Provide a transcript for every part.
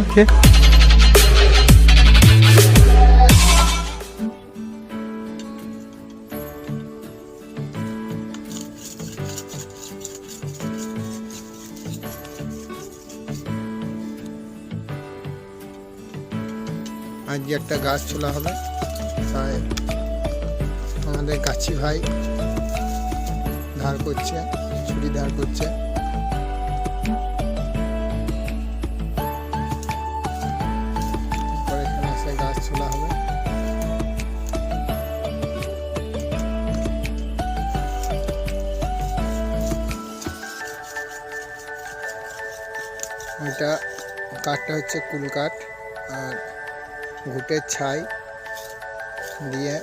ওকে। আজকে একটা গাছ তোলা হবে, তাই আমাদের গাছি ভাই ধার করছে, ছুরি ধার করছে। এখানে এসে গাছ তোলা হবে। এটা কাঠটা হচ্ছে কুল কাঠ, আর ঘুটের ছাই দিয়ে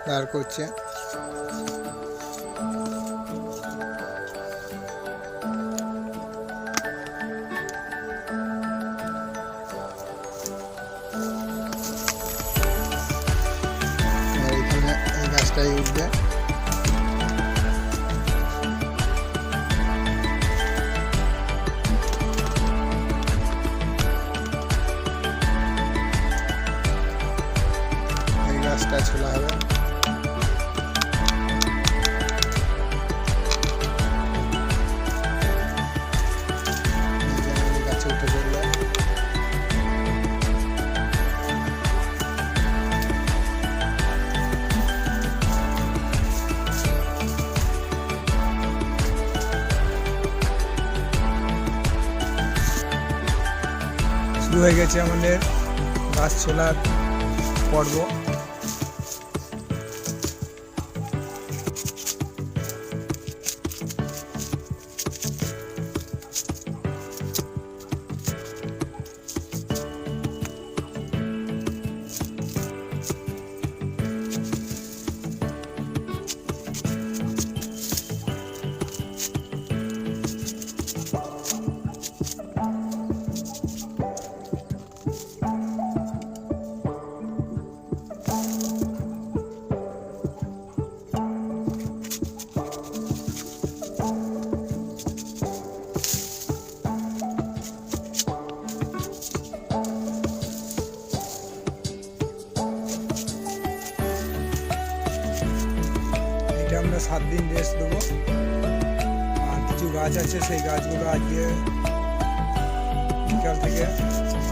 দাঁড় করছে। আর এখানে এই গাছটাই উঠবে। গাছটা ছোলা হবে। গাছে উঠে পড়লো। শুরু হয়ে গেছে আমাদের গাছ ছোলার পর্ব। আমরা 7 দিন রেস্ট দেবো। আর কিছু গাছ আছে, সেই গাছগুলো আজকে বিকাল থেকে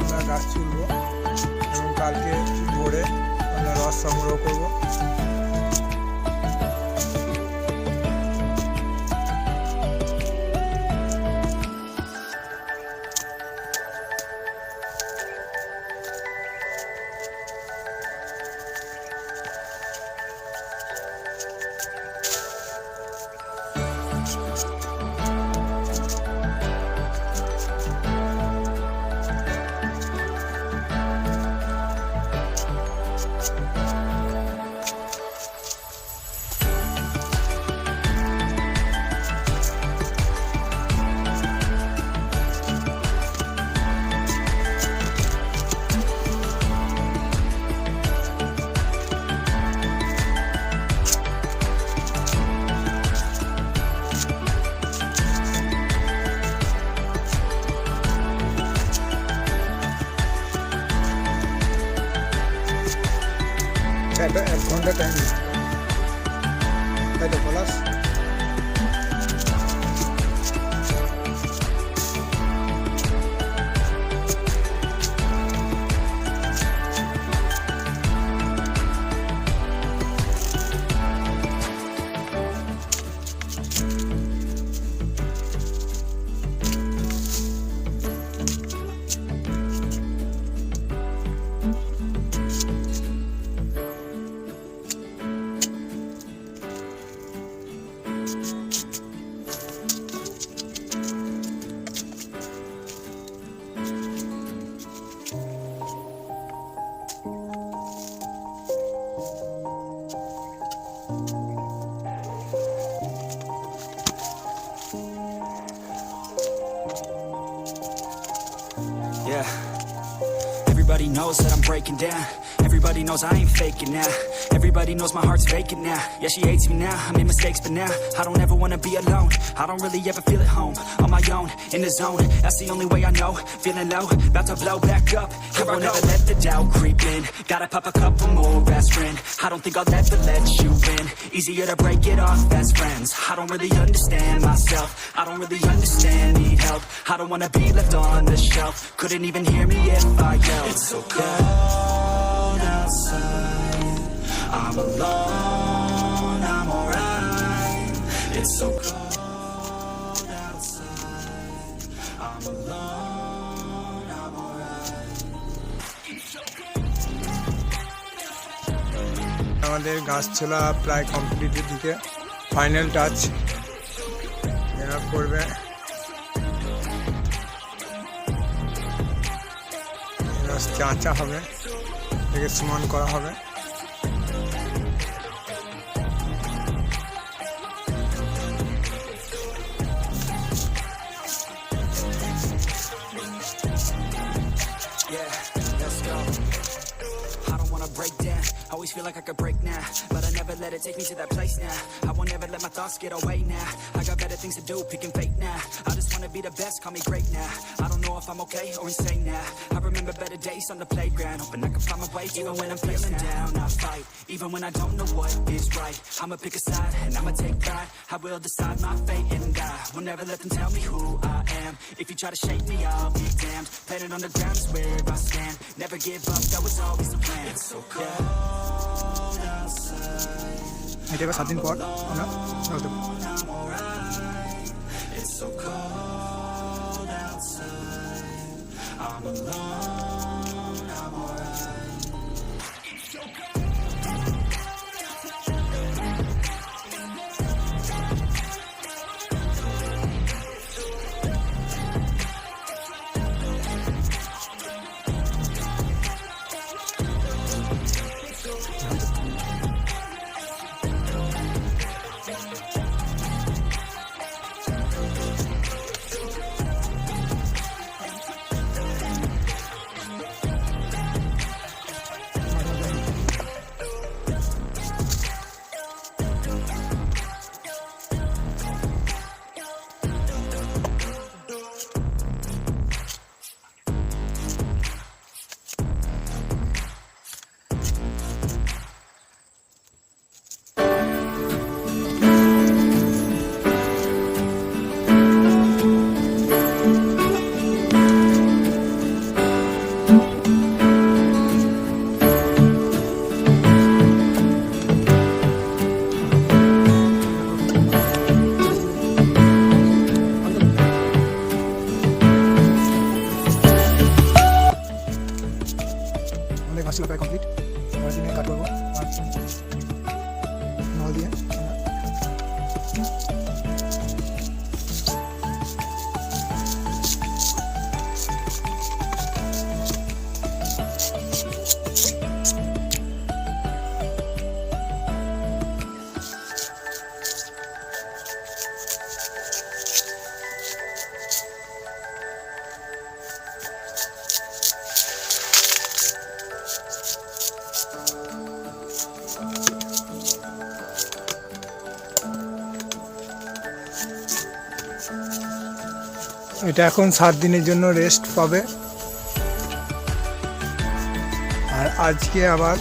আমরা গাছ তুলব এবং কালকে ভোরে আমরা রস সংগ্রহ করবো। এটা 1 ঘন্টা টাইম, তাই তো পলাশ। Yeah. Everybody knows that I'm breaking down. Everybody knows I ain't faking now. Everybody knows my heart's vacant now. Yeah, she hates me now, I made mistakes but now I don't ever wanna be alone. I don't really ever feel at home. On my own, in the zone, that's the only way I know. Feeling low, about to blow back up. Here I never let the doubt creep in. Gotta pop a couple more aspirin. I don't think I'll ever let you in. Easier to break it off best friends. I don't really understand myself. I don't really understand, need help. I don't wanna be left on the shelf. Couldn't even hear me if I yelled. It's so cold outside, I'm alone, I'm alright. It's so cold outside, I'm alone, I'm alright. আমাদের গাছ ছোলা প্রায় কমপ্লিটের দিকে, final touch এরা করবে। চাঁচা হবে, এটাকে সমান করা হবে। Always feel like I could break now, but I never let it take me to that place now. I won't ever let my thoughts get away now. I got better things to do, picking fate now. I just wanna be the best, call me great now. I don't know if I'm okay or insane now. I remember better days on the playground, hoping I can find my way even when I'm feeling down. I fight, even when I don't know what is right. I'ma pick a side and I'ma take pride. I will decide my fate and I will never let them tell me who I am. If you try to shake me, I'll be damned. Planet on the ground is where I stand. Never give up, that was always the plan. It's so cold. এটা এবার 7 দিন পর আমরা চলতে পারি। It's so cold outside, I'm alone, I'm alright. It's so cold. ঘাস ছিল প্রায় কমপ্লিট। আমরা দিনে কাট করবো নল দিয়ে। এটা এখন 7 দিনের জন্য রেস্ট পাবে। আর আজকে আবার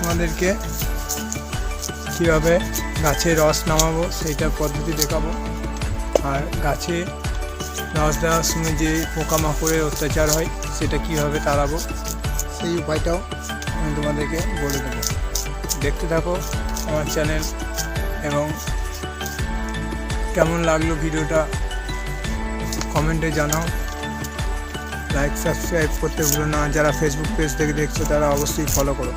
আমাদেরকে কীভাবে গাছে রস নামাবো সেইটা পদ্ধতি দেখাবো। আর গাছে রস দেওয়ার সময় যে পোকামাকড়ের অত্যাচার হয় সেটা কীভাবে তাড়াবো সেই উপায়টাও আমি তোমাদেরকে বলে দেবো। দেখতে থাকো আমার চ্যানেল, এবং কেমন লাগলো ভিডিওটা কমেন্টে জানাও। লাইক সাবস্ক্রাইব করতে ভুলো না। যারা ফেসবুক পেজ থেকে দেখছো তারা অবশ্যই ফলো করো।